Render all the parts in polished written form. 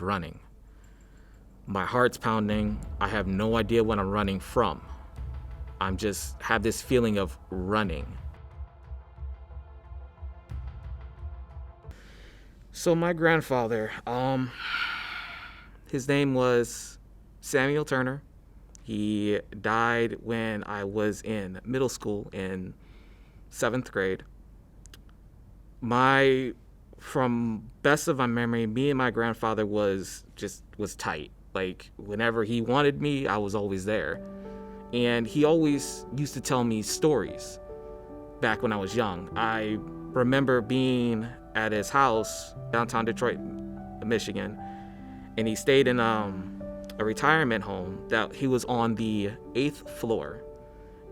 running. My heart's pounding. I have no idea what I'm running from. I'm just have this feeling of running. So my grandfather, his name was Samuel Turner. He died when I was in middle school in 7th grade. From best of my memory, me and my grandfather was tight. Like, whenever he wanted me, I was always there. And he always used to tell me stories back when I was young. I remember being at his house, downtown Detroit, Michigan, and he stayed in a retirement home that he was on the 8th floor.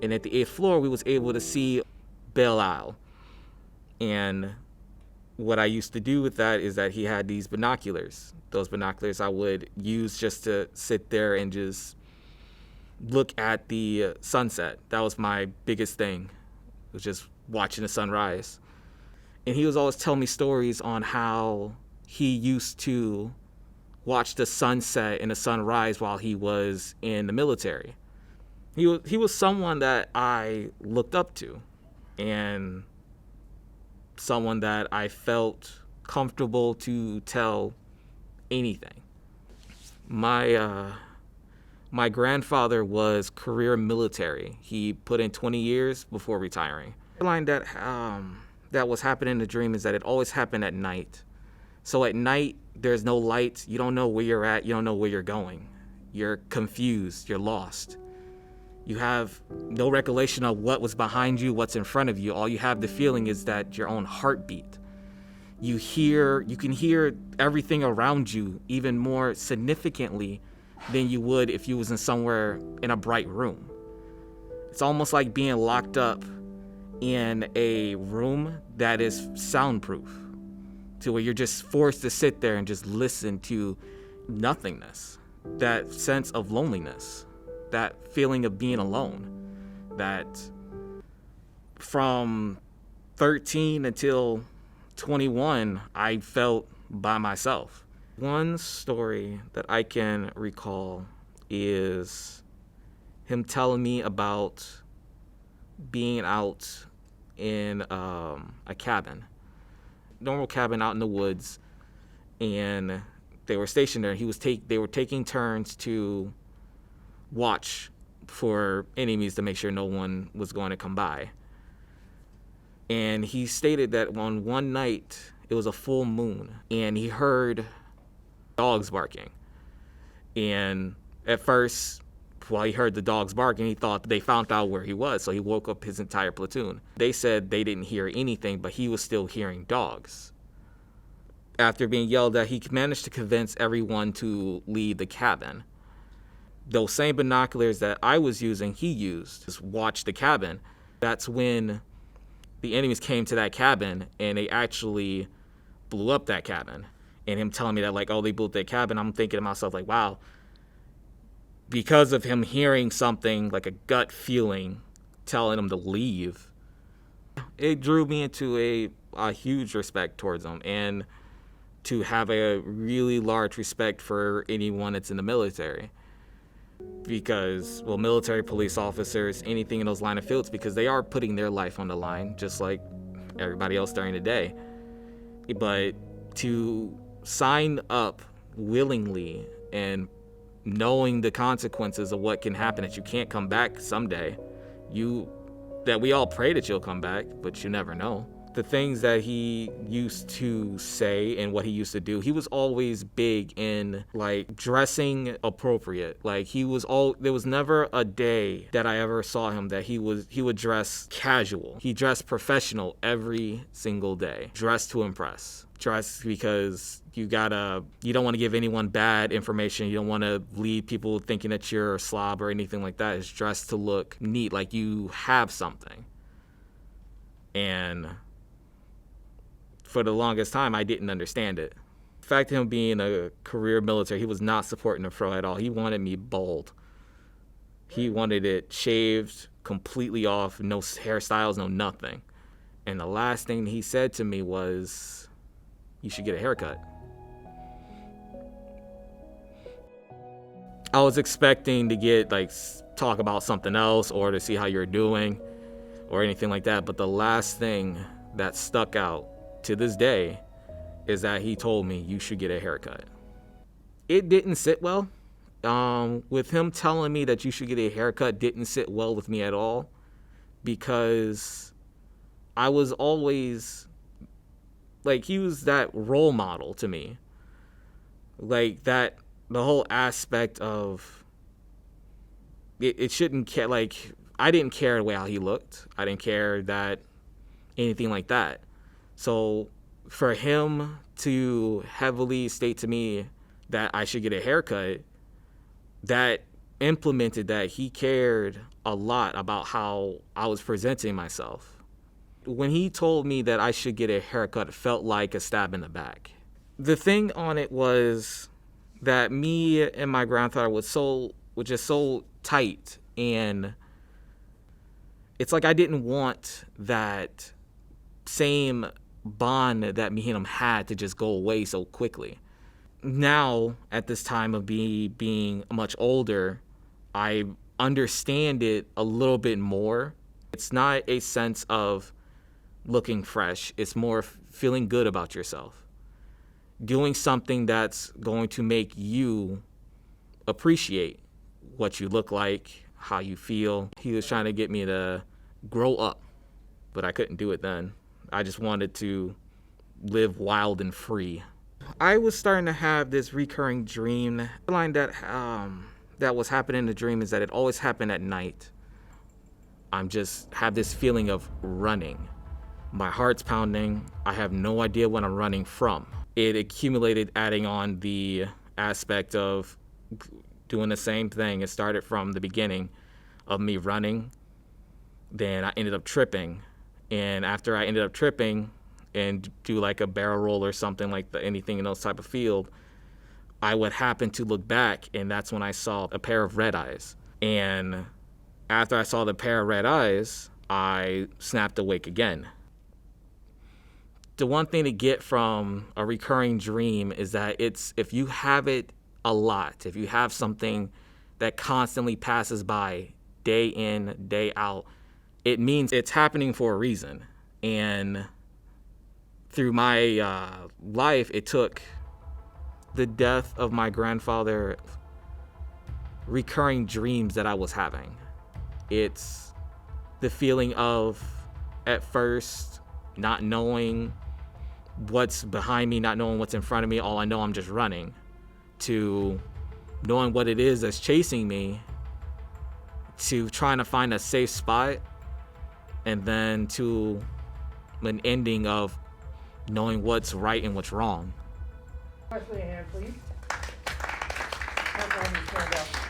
And at the 8th floor, we was able to see Belle Isle. And what I used to do with that is that he had these binoculars. Those binoculars I would use just to sit there and just look at the sunset. That was my biggest thing, was just watching the sunrise. And he was always telling me stories on how he used to watch the sunset and the sunrise while he was in the military. He was someone that I looked up to, and someone that I felt comfortable to tell anything. My grandfather was career military. He put in 20 years before retiring. The line that was happening in the dream is that it always happened at night. So at night, there's no lights. You don't know where you're at. You don't know where you're going. You're confused. You're lost. You have no recollection of what was behind you, what's in front of you. All you have the feeling is that your own heartbeat. You can hear everything around you even more significantly than you would if you was in somewhere in a bright room. It's almost like being locked up in a room that is soundproof, to where you're just forced to sit there and just listen to nothingness. That sense of loneliness, that feeling of being alone, that from 13 until 21, I felt by myself. One story that I can recall is him telling me about being out in a cabin, normal cabin out in the woods, and they were stationed there. They were taking turns to watch for enemies to make sure no one was going to come by. And he stated that on one night, it was a full moon, and he heard dogs barking. And at first, while he heard the dogs barking, he thought they found out where he was, so he woke up his entire platoon. They said they didn't hear anything, but he was still hearing dogs. After being yelled at, he managed to convince everyone to leave the cabin. Those same binoculars that I was using, he used to watch the cabin. That's when the enemies came to that cabin, and they actually blew up that cabin. And him telling me that, like, oh, they blew up that cabin, I'm thinking to myself, like, wow. Because of him hearing something, like a gut feeling, telling him to leave, it drew me into a huge respect towards him, and to have a really large respect for anyone that's in the military. Because, well, military, police officers, anything in those line of fields, because they are putting their life on the line, just like everybody else during the day. But to sign up willingly and knowing the consequences of what can happen, that you can't come back someday, that we all pray that you'll come back, but you never know. The things that he used to say and what he used to do, he was always big in, like, dressing appropriate. Like, there was never a day that I ever saw him that he would dress casual. He dressed professional every single day. Dressed to impress. Dressed because you don't want to give anyone bad information. You don't want to leave people thinking that you're a slob or anything like that. It's dressed to look neat, like you have something. And for the longest time, I didn't understand it. The fact of him being a career military, he was not supporting the fro at all. He wanted me bald. He wanted it shaved completely off, no hairstyles, no nothing. And the last thing he said to me was, you should get a haircut. I was expecting to get like talk about something else or to see how you're doing or anything like that. But the last thing that stuck out to this day is that he told me you should get a haircut. It didn't sit well. With him telling me that you should get a haircut didn't sit well with me at all, because I was always like, he was that role model to me. Like that, the whole aspect of it shouldn't care. Like, I didn't care the way how he looked. I didn't care that anything like that. So for him to heavily state to me that I should get a haircut, that implemented that he cared a lot about how I was presenting myself. When he told me that I should get a haircut, it felt like a stab in the back. The thing on it was that me and my grandfather was just so tight, and it's like I didn't want that same bond that me and him had to just go away so quickly. Now, at this time of being much older, I understand it a little bit more. It's not a sense of looking fresh. It's more feeling good about yourself. Doing something that's going to make you appreciate what you look like, how you feel. He was trying to get me to grow up, but I couldn't do it then. I just wanted to live wild and free. I was starting to have this recurring dream. The line that was happening in the dream is that it always happened at night. I'm just have this feeling of running. My heart's pounding. I have no idea what I'm running from. It accumulated, adding on the aspect of doing the same thing. It started from the beginning of me running. Then I ended up tripping. And after I ended up tripping and do like a barrel roll or something like anything in those type of field, I would happen to look back, and that's when I saw a pair of red eyes. And after I saw the pair of red eyes, I snapped awake again. The one thing to get from a recurring dream is that if you have it a lot, if you have something that constantly passes by day in, day out, it means it's happening for a reason. And through my life, it took the death of my grandfather, recurring dreams that I was having. It's the feeling of, at first, not knowing what's behind me, not knowing what's in front of me. All I know, I'm just running, to knowing what it is that's chasing me, to trying to find a safe spot, and then to an ending of knowing what's right and what's wrong. Question your hand, please. That's all you stand up.